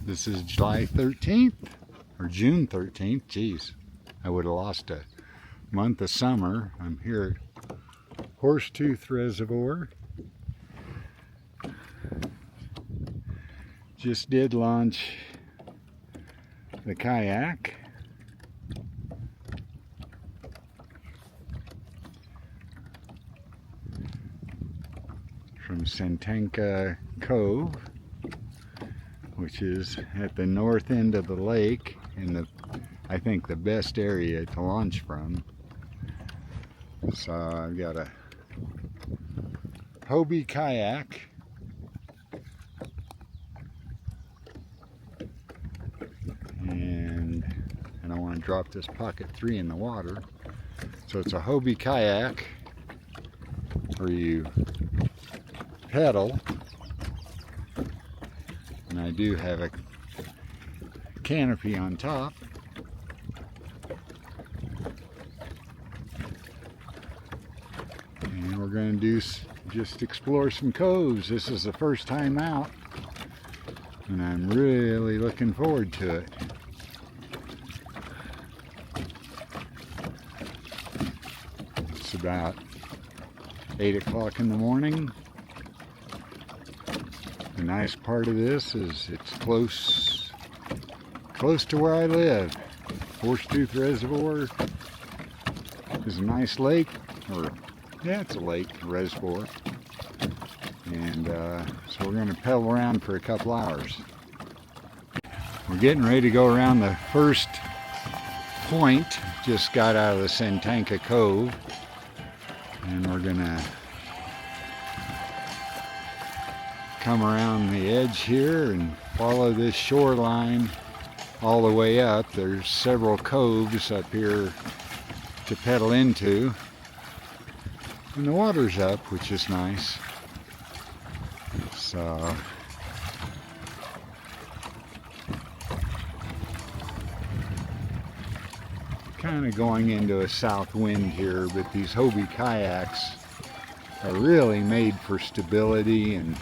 This is July 13th, or June 13th. Geez, I would have lost a month of summer. I'm here at Horsetooth Reservoir. Just did launch the kayak. From Santanka Cove, which is at the north end of the lake, and I think the best area to launch from. So I've got a Hobie kayak, and I want to drop this pocket 3 in the water. So it's a Hobie kayak where you pedal, and I do have a canopy on top. And we're going to just explore some coves. This is the first time out, and I'm really looking forward to it. It's about 8 o'clock in the morning. The nice part of this is it's close to where I live. Horsetooth Reservoir is a nice lake, or yeah, it's a lake, a reservoir. And so we're going to pedal around for a couple hours. We're getting ready to go around the first point. Just got out of the Santanka Cove, and we're going to come around the edge here and follow this shoreline all the way up. There's several coves up here to pedal into, and the water's up, which is nice. So kind of going into a south wind here, but these Hobie kayaks are really made for stability, and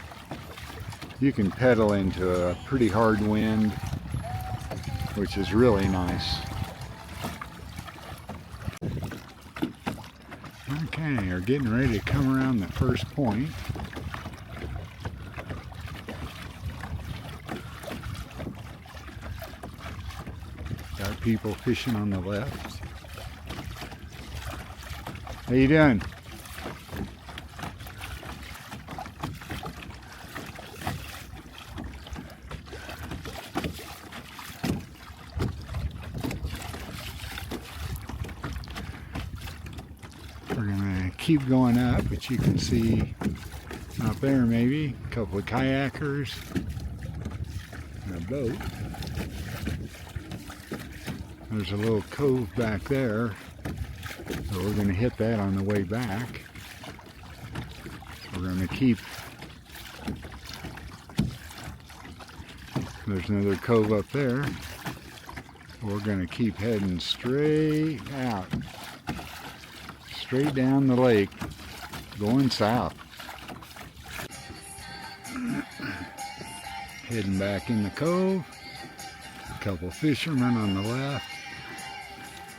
you can pedal into a pretty hard wind, which is really nice. Okay, we're getting ready to come around the first point. Got people fishing on the left. How you doing? We're going to keep going up, but you can see out there maybe a couple of kayakers and a boat. There's a little cove back there, so we're going to hit that on the way back. We're going to keep, there's another cove up there. We're going to keep heading straight out. Straight down the lake, going south. Heading back in the cove. A couple fishermen on the left.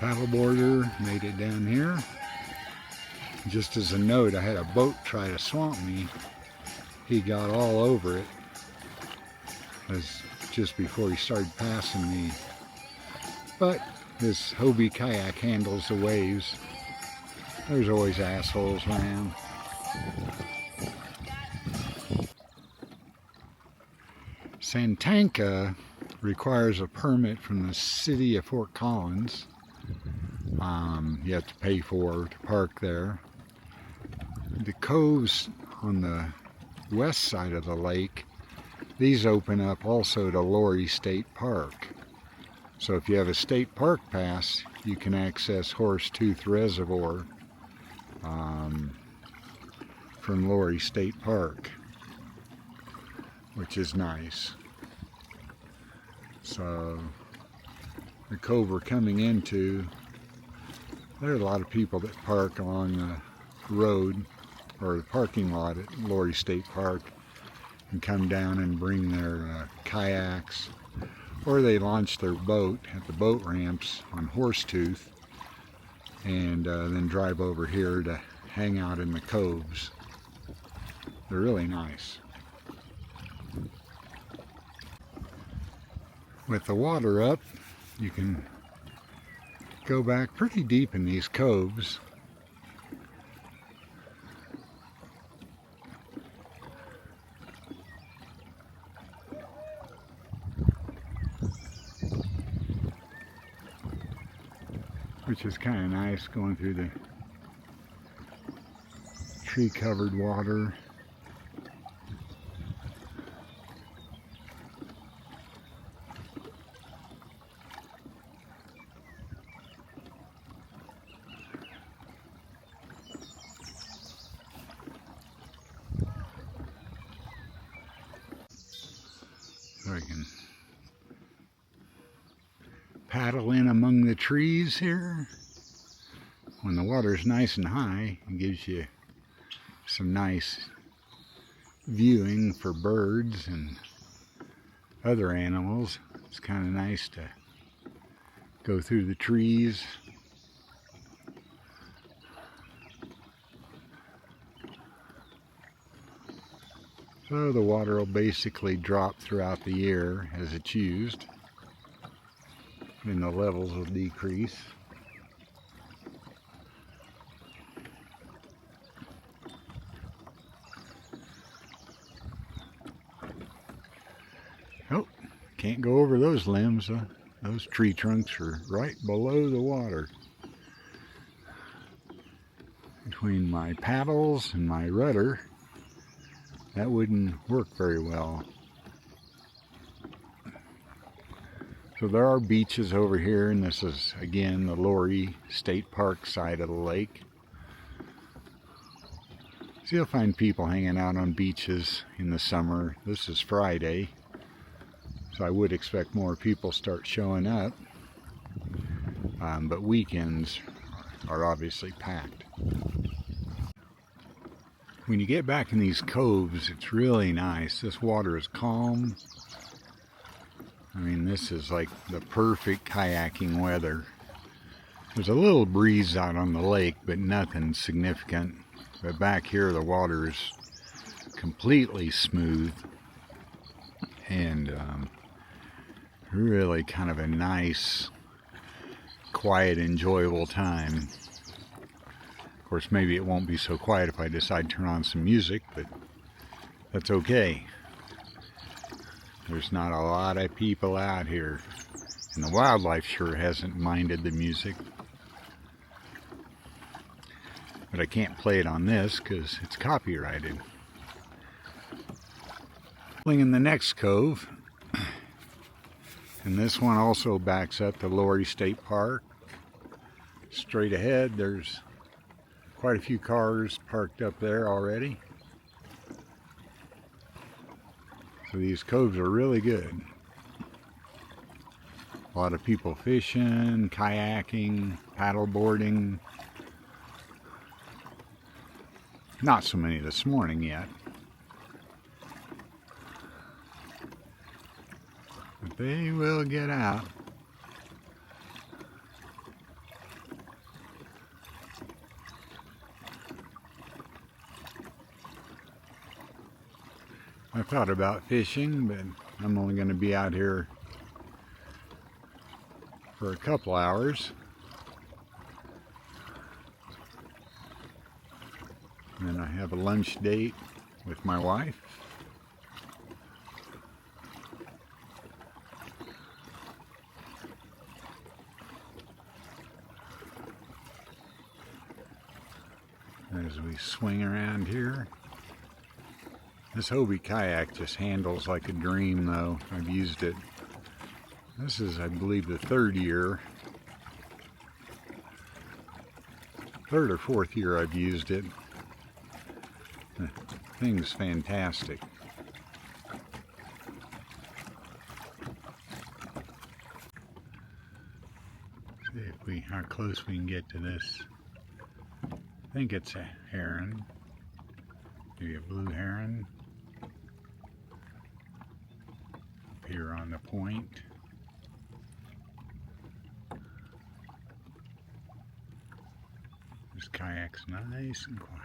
Paddleboarder made it down here. Just as a note, I had a boat try to swamp me. He got all over it just before he started passing me. But this Hobie kayak handles the waves. There's always assholes around. Santanka requires a permit from the city of Fort Collins. You have to pay for to park there. The coves on the west side of the lake, these open up also to Lowry State Park. So if you have a state park pass, you can access Horsetooth Reservoir from Lowry State Park, which is nice. So the cove we're coming into, there are a lot of people that park along the road or the parking lot at Lowry State Park and come down and bring their kayaks, or they launch their boat at the boat ramps on Horsetooth and then drive over here to hang out in the coves. They're really nice. With the water up, you can go back pretty deep in these coves. Which is kind of nice, going through the tree-covered water. So I can paddle in among the trees here. When the water's nice and high, it gives you some nice viewing for birds and other animals. It's kind of nice to go through the trees. So the water will basically drop throughout the year as it's used, and the levels will decrease. Oh, can't go over those limbs. Those tree trunks are right below the water. Between my paddles and my rudder, that wouldn't work very well. So there are beaches over here, and this is again the Lowry State Park side of the lake. So you'll find people hanging out on beaches in the summer. This is Friday, so I would expect more people start showing up. But weekends are obviously packed. When you get back in these coves, it's really nice. This water is calm. I mean, this is like the perfect kayaking weather. There's a little breeze out on the lake, but nothing significant. But back here, the water is completely smooth and really kind of a nice, quiet, enjoyable time. Of course, maybe it won't be so quiet if I decide to turn on some music, but that's okay. There's not a lot of people out here, and the wildlife sure hasn't minded the music. But I can't play it on this because it's copyrighted. In the next cove, and this one also backs up to Lowry State Park. Straight ahead, there's quite a few cars parked up there already. So these coves are really good. A lot of people fishing, kayaking, paddle boarding. Not so many this morning yet. But they will get out. I thought about fishing, but I'm only going to be out here for a couple hours. And then I have a lunch date with my wife. As we swing around here. This Hobie kayak just handles like a dream, though. I've used it. This is, I believe, the third or fourth year I've used it. The thing's fantastic. See if how close we can get to this. I think it's a heron. Maybe a blue heron. Up here on the point. This kayak's nice and quiet.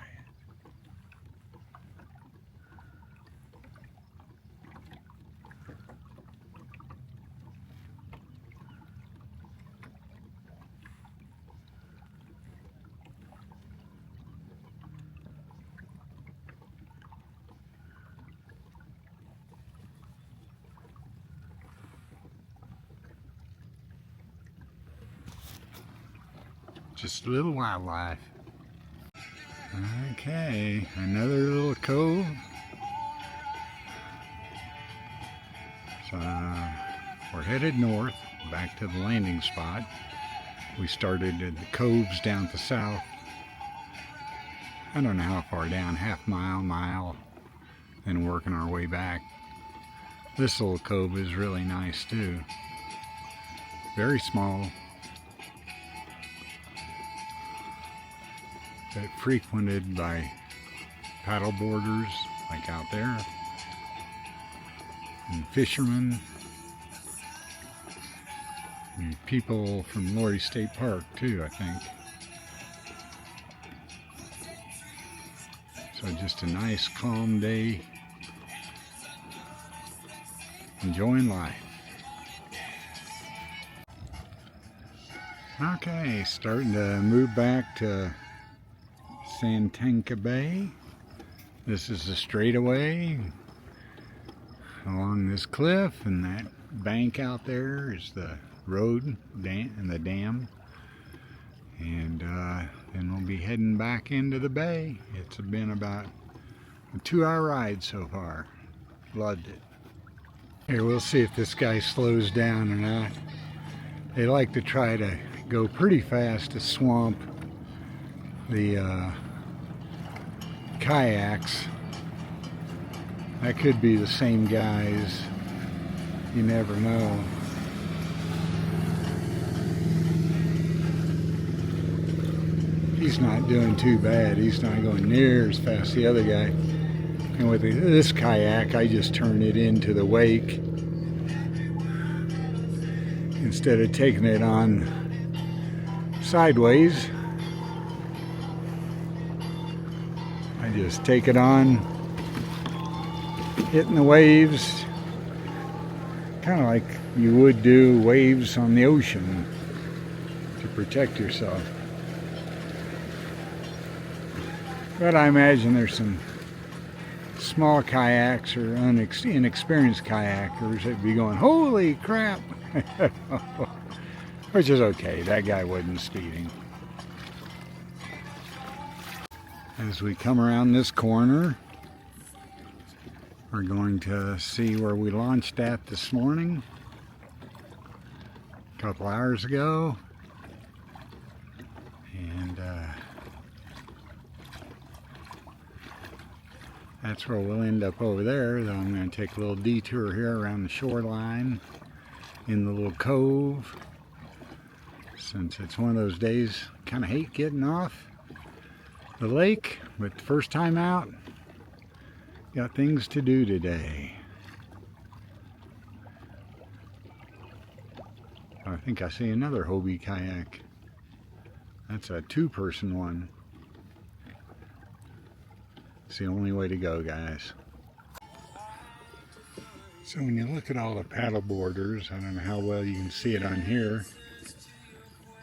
Just a little wildlife. Okay, another little cove. So we're headed north, back to the landing spot. We started at the coves down to south. I don't know how far down, half mile, mile, then working our way back. This little cove is really nice too. Very small. But frequented by paddle boarders, like out there, and fishermen, and people from Lori State Park too, I think. So just a nice calm day, enjoying life. Okay, starting to move back to Santanca Bay. This is the straightaway along this cliff, and that bank out there is the road and the dam. And then we'll be heading back into the bay. It's been about a 2-hour ride so far. Loved it. Here, we'll see if this guy slows down or not. They like to try to go pretty fast to swamp the kayaks. That could be the same guys. You never know. He's not doing too bad. He's not going near as fast as the other guy. And with this kayak, I just turn it into the wake instead of taking it on sideways. I just take it on, hitting the waves, kind of like you would do waves on the ocean to protect yourself. But I imagine there's some small kayaks or inexperienced kayakers that'd be going, holy crap! Which is okay, that guy wasn't speeding. As we come around this corner, we're going to see where we launched at this morning, a couple hours ago. And that's where we'll end up over there. Though I'm going to take a little detour here around the shoreline in the little cove, since it's one of those days kind of hate getting off the lake, but the first time out, got things to do today. I think I see another Hobie kayak. That's a 2-person one. It's the only way to go, guys. So when you look at all the paddle boarders, I don't know how well you can see it on here.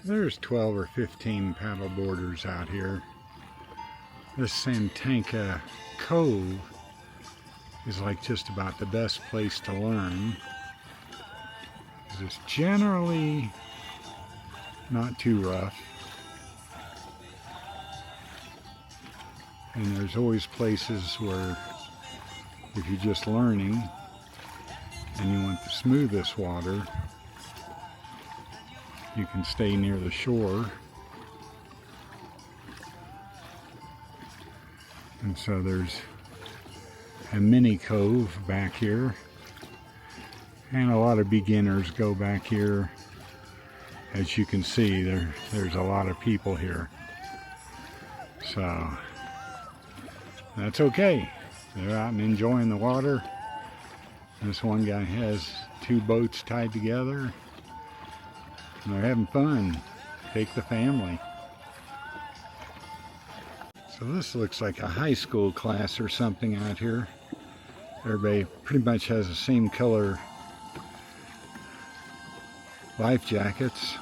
There's 12 or 15 paddle boarders out here. This Santanca Cove is like just about the best place to learn. It's generally not too rough. And there's always places where if you're just learning and you want the smoothest water, you can stay near the shore. And so there's a mini cove back here, and a lot of beginners go back here. As you can see, there's a lot of people here, so that's okay. They're out and enjoying the water. This one guy has two boats tied together, and they're having fun. Take the family. So this looks like a high school class or something out here. Everybody pretty much has the same color life jackets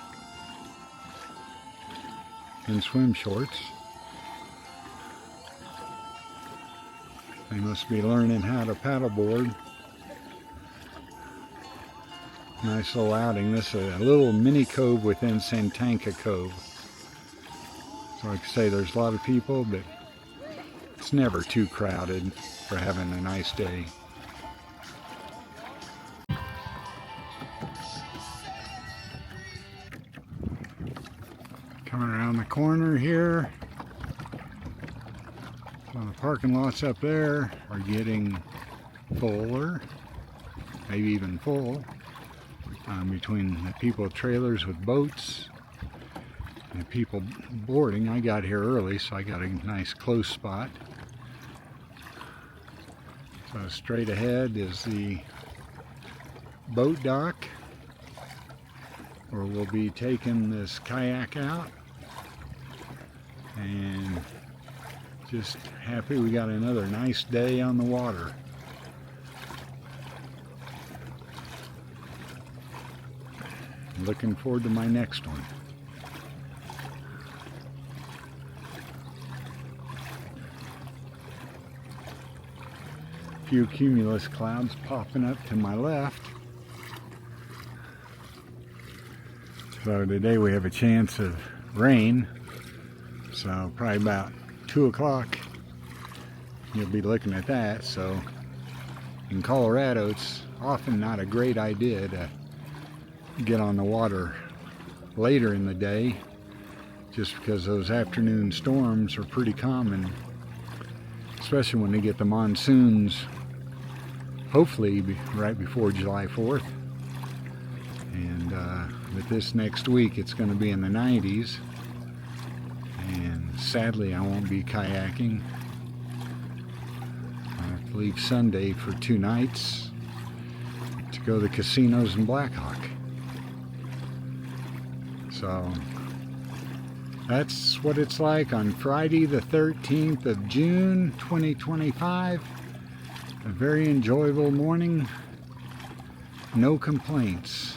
and swim shorts. They must be learning how to paddleboard. Nice little outing. This is a little mini cove within Santanka Cove. So like I say, there's a lot of people, but it's never too crowded for having a nice day. Coming around the corner here. So the parking lots up there are getting fuller, maybe even full, between the people with trailers with boats and the people boarding. I got here early, so I got a nice close spot. So straight ahead is the boat dock, where we'll be taking this kayak out, and just happy we got another nice day on the water. Looking forward to my next one. A few cumulus clouds popping up to my left. So today we have a chance of rain. So probably about 2 o'clock you'll be looking at that. So in Colorado it's often not a great idea to get on the water later in the day, just because those afternoon storms are pretty common, especially when they get the monsoons, hopefully right before July 4th. And with this next week it's going to be in the 90s, and sadly I won't be kayaking. I have to leave Sunday for 2 nights to go to the casinos in Blackhawk. So that's what it's like on Friday the 13th of June 2025. A very enjoyable morning. No complaints.